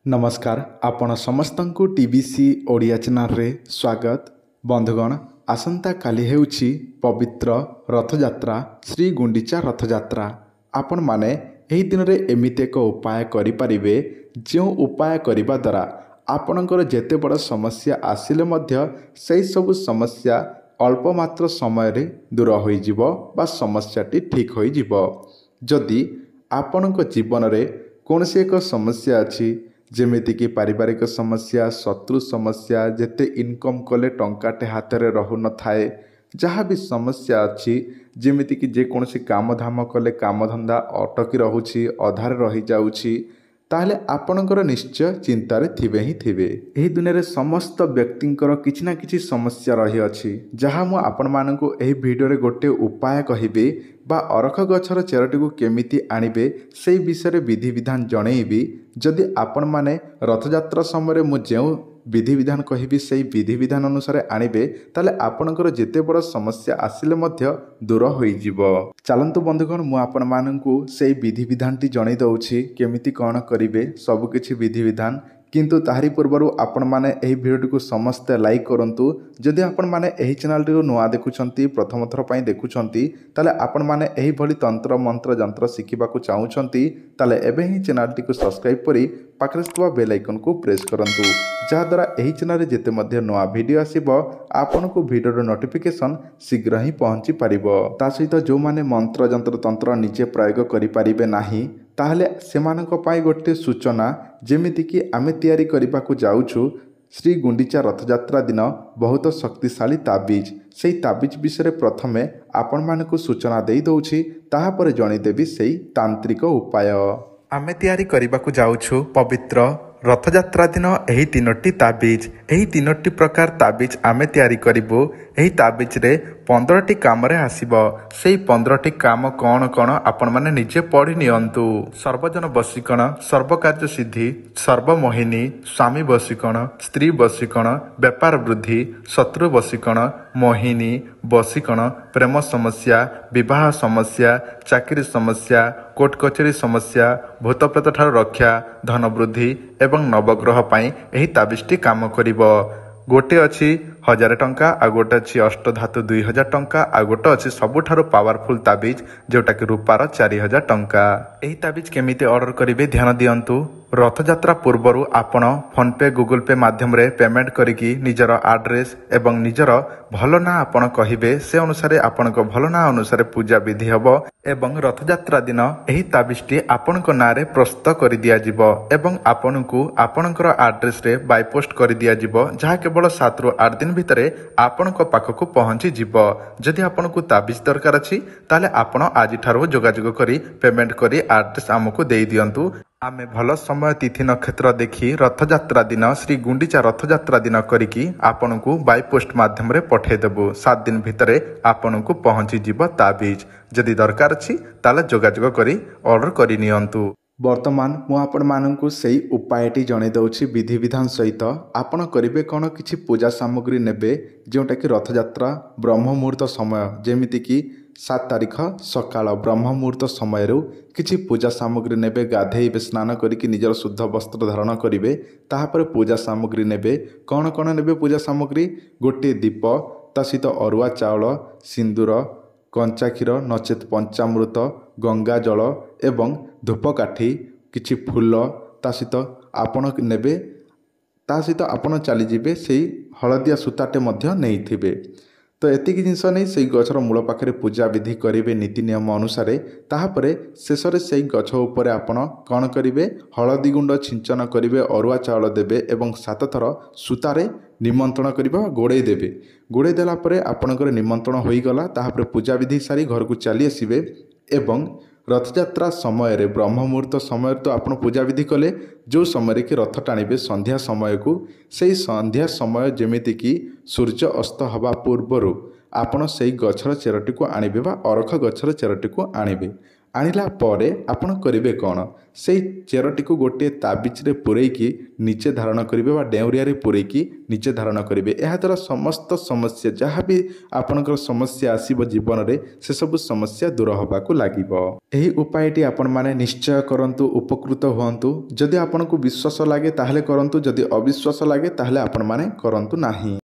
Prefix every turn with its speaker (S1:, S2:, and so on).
S1: नमस्कार आपण समस्त को टीबीसी ओडिया चैनल रे स्वागत। बंधुगण आसंता काली हेउछि पवित्र रथयात्रा श्री गुंडीचा रथयात्रा। आपण माने एही दिन रे एमिते एक उपाय करि परिबे जो उपाय करिबा द्वारा आपणकर जेते बड़ समस्या आसिले मध्य सेही सब समस्या अल्प मात्र समय रे दूर होई जिवो बा समस्याटी ठीक होई जिवो। जदि आपणक जीवन रे कोनसे एक समस्या अछि जेमिति कि पारिवारिक समस्या, शत्रु समस्या, जेते इनकम कले टंकाटे हाथ में रहु न थाए, जहाँ भी समस्या अच्छी जेमिति कि जेकोसी काम धाम कले काम धंदा अटकी रहुछि अधारे रही जाउछि ताहले आपणकर निश्चय चिंतारे थिबे ही थिबे। एही दुनिया रे समस्त व्यक्तिंकर किछि ना किछि समस्या रही अछि जहाँ मु आपण मानकु एही वीडियो रे गोटे उपाय कहिबे बा अरख गछर चेरटी को केमिति आनिबे सेही विषय रे विधि विधान जणैबी। जदि आपण माने रथयात्रा समय मु जेउ विधि विधान कहिबी सेही विधि विधान अनुसार आनिबे ताले आपणकर जेते बड़ समस्या आसिले मध्य दूर होई जिवो। चलंतु बंधुगण मु आपण मानकु सेही विधि विधानटी जणै दउछि केमिति कोन करिवे सब किछि विधि विधान। किंतु ताहारी पूर्वरु आपण माने एही वीडियो को समस्त लाइक करंतु। जदि आपण माने एही चैनल टी नुआ देखुछंती प्रथम थर पई देखुछंती ताले आपण माने एही भली तंत्र मंत्र जंत्र शिखिबाकू चाहुछंती ताले एबे ही चैनल टी को सब्सक्राइब करी पाखरे थिबा बेल आइकन को प्रेस करंतु जहा द्वारा एही चैनल रे जेते मध्ये नुआ वीडियो आसीबो आपण को वीडियो रो नोटिफिकेशन शीघ्र ही पहुंची परिबो। ता सहित जो माने मंत्र जंत्र तंत्र निजे प्रयोग करि परिबे नाही ताहले सेमानक पाई गोटे सूचना जेमिति कि आमे तैयारी करिबाकू जाउछु श्री गुंडीचा रथयात्रा दिन बहुत शक्तिशाली ताबीज। सेही ताबीज विषय प्रथमे आपण मानकू सूचना देई दउछि ताहा परे जणै देबी सेही तांत्रिक उपाय। आमे तैयारी करिबाकू जाउछु पवित्र रथयात्रा दिन एही तीनोटी ताबीज। एही तीनोटी प्रकार ताबीज आमे तैयारी करिबो। एही ताबीज रे 15टी काम रे आसीबो। सेही 15टी काम कोन कोन आपण माने निजे पढ़ी नियंतु। सर्वजन वशीकरण, सर्वकार्य सिद्धि, सर्वमोहिनी, स्वामी वशीकरण, स्त्री वशीकरण, व्यापार वृद्धि, शत्रु वशीकरण, मोहिनी वशीकरण, प्रेम समस्या, विवाह समस्या, चाकरी समस्या, कोर्ट कचेरी समस्या, भूत प्रेत ठार रक्षा, धन वृद्धि एवं नवग्रह पाई एही ताबीजटी काम करिबो। गोटे अछि 1000 टंका आ गोटे अछि अष्टधातु 2000 टंका आ गोटे अछि सबुठारु पावरफुल ताबीज जोटा कि रूपार 4000 टंका। एही ताबीज केमिति ऑर्डर करिवे ध्यान दियंतु। रथयात्रा पूर्वरु आपण फोन पे गूगल पे माध्यम रे पेमेंट करिकी निजर एड्रेस एवं निजर भल ना आपण कहिबे से अनुसार आपणक भल ना अनुसार पूजा विधि हबो एवं रथयात्रा दिन एही ताबीजटी आपणक नारे प्रस्तुत करि दिया जिवो एवं आपणकू आपणकर एड्रेस रे बाय पोस्ट करि दिया जिवो जहा केवल 7 रु 8 दिन भितरे आपणक पाखकू पहुंची जिवो। जदि आपणकू ताबीज दरकार अछि ताले आपण आजि ठारो जोगाजोग करी पेमेंट करी एड्रेस हमकू देई दियंतु। आमे भल समय तिथि नक्षत्र देखी रथयात्रा दिन श्री गुंडीचा रथयात्रा दिन करिकी आपणकू बाय पोस्ट माध्यम रे पठे देबु। 7 दिन भितरे आपणकू पहुंची जिवो ताबीज। जदि दरकार अछि ताले जोगाजोग करी ऑर्डर करि नियंतु। वर्तमान मु आपण मानकू सेही उपायटी जणै दउछि विधि विधान सहित। आपण करिवे कोन किछि पूजा सामग्री नेबे जोटा कि रथयात्रा ब्रह्म मुहूर्त समय जेमिति कि 7 तारिख सकाळ ब्रह्म मुहूर्त समय किछि पूजा सामग्री नेबे। गाधेइबे स्नान करिकी निजर शुद्ध वस्त्र धारण करिवे। ताहापर पूजा सामग्री नेबे कोन कोन नेबे पूजा सामग्री गोटे दीप ता सहित अरुआ चाउल सिंदूर कंचा क्षीर नचेत पंचामृत गंगा जल एवं धूपकाठी किछि फूल ता सहित आपण नेबे। ता सहित आपण चली जिबे सेही हलदिया सूताटे मध्य नेइथिबे। तो एतिकी जिनस नहीं से गछर मूल पाखे पूजा विधि करेंगे नीति नियम अनुसार। ताहापरे शेष रे से गछ उपरे आपण कौन करेंगे हलदी गुंड छिंचन करेंगे अरुआ चाउल देवे एवं 7 थर सूतारे निमंत्रण करबा गोड़े देवे। गोड़े देला परे आपणकर निमंत्रण होईगला। ताहापरे पूजा विधि सारी घर को चली आसिबे एवं रथयात्रा समय रे ब्रह्म मुहूर्त समय तो आपण पूजा विधि कले जो समय कि रथ टाणिबे संध्या समय को से संध्या समय जेमिति कि सूर्य अस्त हवा पूर्वरु आपण से गछर चेरटी को आनिबे बा अरख गछर चेरटी को आनिबे। ଆଣିଲା ପରେ ଆପଣ କରିବେ କ'ଣ, ସେଇ ଚେରଟିକୁ ଗୋଟିଏ ତାବିଜରେ ପୂରେଇକି ନିଜେ ଧାରଣ କରିବେ ବା ଡେଉଁରିଆରେ ପୂରେଇକି ନିଜେ ଧାରଣ କରିବେ। ଏହାଦ୍ୱାରା ସମସ୍ତ ସମସ୍ୟା ଯାହା ବି ଆପଣଙ୍କର ସମସ୍ୟା ଆସିବ ଜୀବନରେ ସେସବୁ ସମସ୍ୟା ଦୂର ହେବାକୁ ଲାଗିବ। ଏହି ଉପାୟଟି ଆପଣମାନେ ନିଶ୍ଚୟ କରନ୍ତୁ, ଉପକୃତ ହୁଅନ୍ତୁ। ଯଦି ଆପଣଙ୍କୁ ବିଶ୍ୱାସ ଲାଗେ ତାହେଲେ କରନ୍ତୁ, ଯଦି ଅବିଶ୍ୱାସ ଲାଗେ ତାହେଲେ ଆପଣମାନେ କରନ୍ତୁ ନାହିଁ।